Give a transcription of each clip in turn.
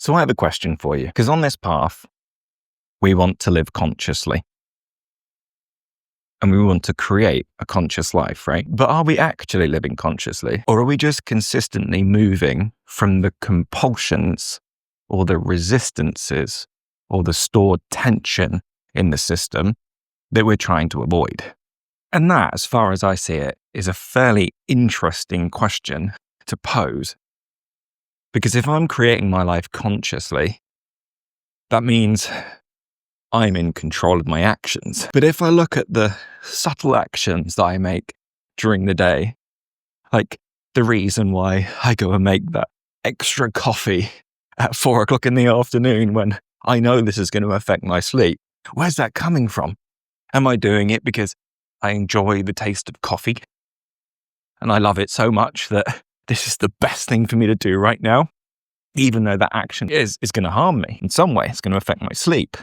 So I have a question for you, because on this path, we want to live consciously and we want to create a conscious life, right? But are we actually living consciously, or are we just consistently moving from the compulsions or the resistances or the stored tension in the system that we're trying to avoid? And that, as far as I see it, is a fairly interesting question to pose. Because if I'm creating my life consciously, that means I'm in control of my actions. But if I look at the subtle actions that I make during the day, like the reason why I go and make that extra coffee at 4 o'clock in the afternoon when I know this is going to affect my sleep, where's that coming from? Am I doing it because I enjoy the taste of coffee and I love it so much that this is the best thing for me to do right now, even though that action is going to harm me in some way? It's going to affect my sleep.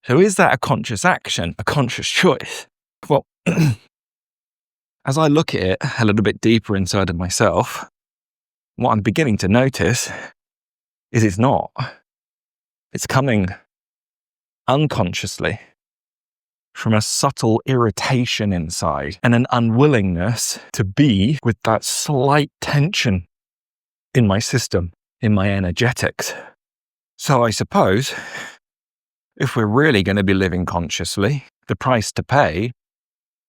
So is that a conscious action, a conscious choice? Well, as I look at it a little bit deeper inside of myself, what I'm beginning to notice is it's not. It's coming unconsciously from a subtle irritation inside and an unwillingness to be with that slight tension in my system, in my energetics. So I suppose if we're really going to be living consciously, the price to pay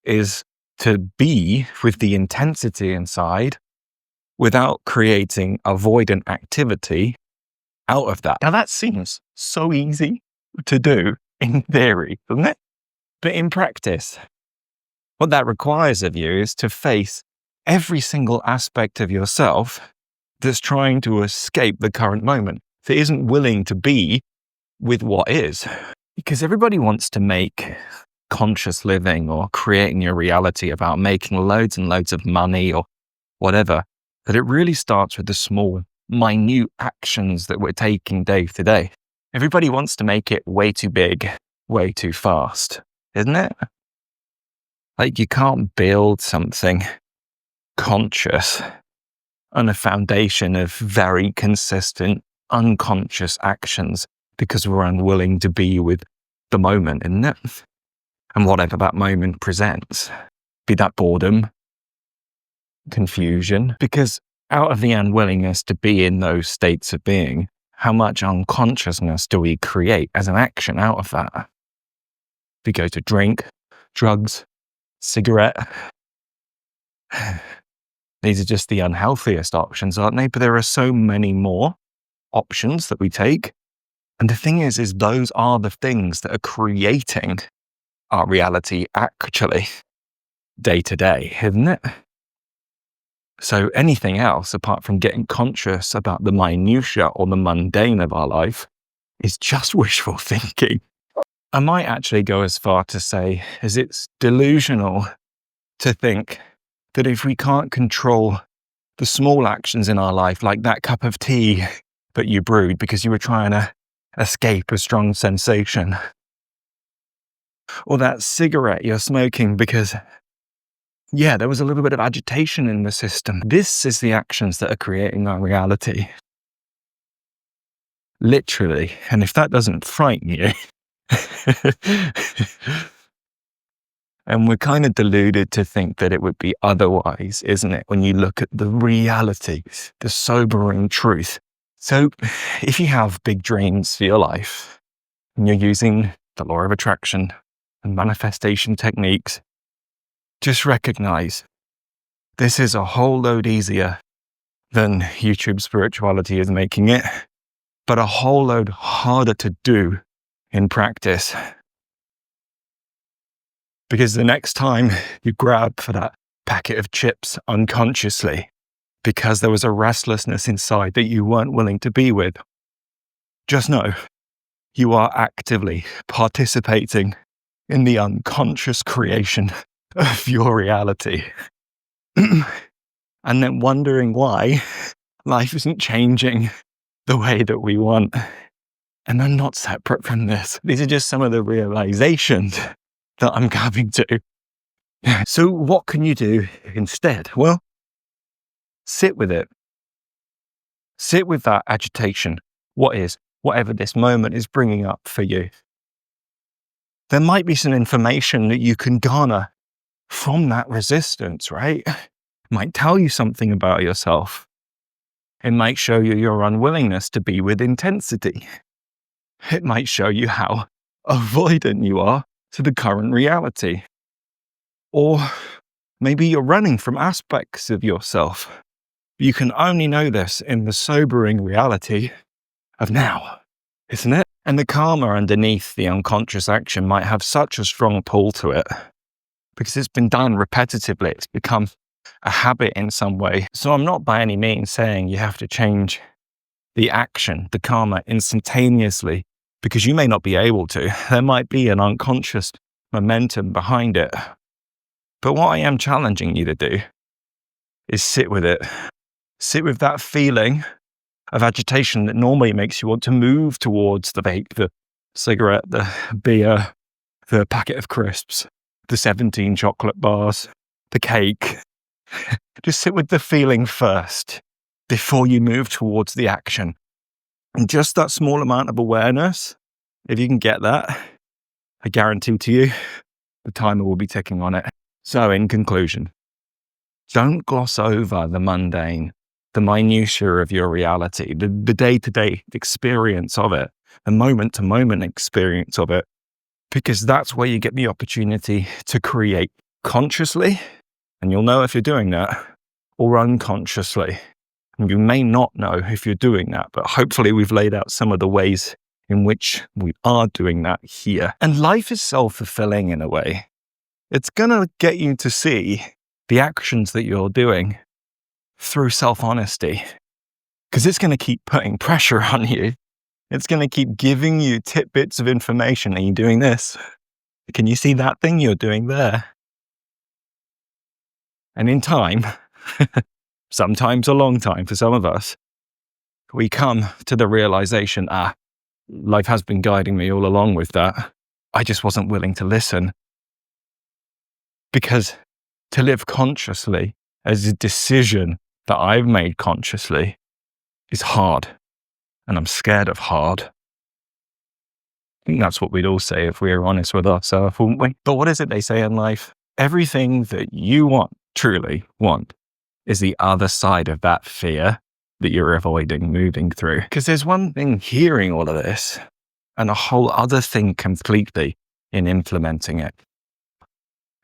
is to be with the intensity inside without creating avoidant activity out of that. Now that seems so easy to do in theory, doesn't it? But in practice, what that requires of you is to face every single aspect of yourself that's trying to escape the current moment, that isn't willing to be with what is. Because everybody wants to make conscious living or creating your reality about making loads and loads of money or whatever, but it really starts with the small, minute actions that we're taking day to day. Everybody wants to make it way too big, way too fast, isn't it? Like you can't build something conscious on a foundation of very consistent, unconscious actions because we're unwilling to be with the moment, isn't it? And whatever that moment presents, be that boredom, confusion, because out of the unwillingness to be in those states of being, how much unconsciousness do we create as an action out of that? We go to drink, drugs, cigarette. These are just the unhealthiest options, aren't they? But there are so many more options that we take. And the thing is those are the things that are creating our reality actually day to day, isn't it? So anything else apart from getting conscious about the minutiae or the mundane of our life is just wishful thinking. I might actually go as far to say as it's delusional to think that if we can't control the small actions in our life, like that cup of tea that you brewed because you were trying to escape a strong sensation, or that cigarette you're smoking because, there was a little bit of agitation in the system. This is the actions that are creating our reality. Literally. And if that doesn't frighten you, and we're kind of deluded to think that it would be otherwise, isn't it? When you look at the reality, the sobering truth. So if you have big dreams for your life and you're using the law of attraction and manifestation techniques, just recognize this is a whole load easier than YouTube spirituality is making it, but a whole load harder to do in practice. Because the next time you grab for that packet of chips unconsciously, because there was a restlessness inside that you weren't willing to be with, just know you are actively participating in the unconscious creation of your reality. And then wondering why life isn't changing the way that we want. And I'm not separate from this. These are just some of the realizations that I'm coming to. So what can you do instead? Well, sit with it. Sit with that agitation. Whatever this moment is bringing up for you. There might be some information that you can garner from that resistance, right? It might tell you something about yourself. It might show you your unwillingness to be with intensity. It might show you how avoidant you are to the current reality. Or maybe you're running from aspects of yourself. You can only know this in the sobering reality of now, isn't it? And the karma underneath the unconscious action might have such a strong pull to it because it's been done repetitively. It's become a habit in some way. So I'm not by any means saying you have to change the action, the karma, instantaneously, because you may not be able to. There might be an unconscious momentum behind it. But what I am challenging you to do is sit with it. Sit with that feeling of agitation that normally makes you want to move towards the vape, the cigarette, the beer, the packet of crisps, the 17 chocolate bars, the cake. Just sit with the feeling first before you move towards the action. And just that small amount of awareness, if you can get that, I guarantee to you, the timer will be ticking on it. So in conclusion, don't gloss over the mundane, the minutiae of your reality, the day-to-day experience of it, the moment-to-moment experience of it, because that's where you get the opportunity to create consciously, and you'll know if you're doing that, or unconsciously. And you may not know if you're doing that, but hopefully we've laid out some of the ways in which we are doing that here. And life is self-fulfilling in a way. It's going to get you to see the actions that you're doing through self-honesty, because it's going to keep putting pressure on you. It's going to keep giving you tidbits of information. Are you doing this? Can you see that thing you're doing there? And in time, sometimes a long time for some of us, we come to the realization, life has been guiding me all along with that. I just wasn't willing to listen. Because to live consciously as a decision that I've made consciously is hard. And I'm scared of hard. I think that's what we'd all say if we were honest with ourselves, wouldn't we? But what is it they say in life? Everything that you want, truly want, is the other side of that fear that you're avoiding moving through. Because there's one thing hearing all of this and a whole other thing completely in implementing it.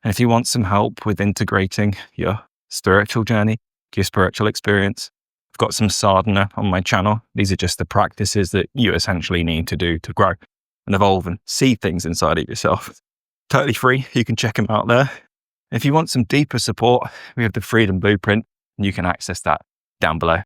And if you want some help with integrating your spiritual journey, your spiritual experience, I've got some sadhana on my channel. These are just the practices that you essentially need to do to grow and evolve and see things inside of yourself. Totally free. You can check them out there. If you want some deeper support, we have the Freedom Blueprint, and you can access that down below.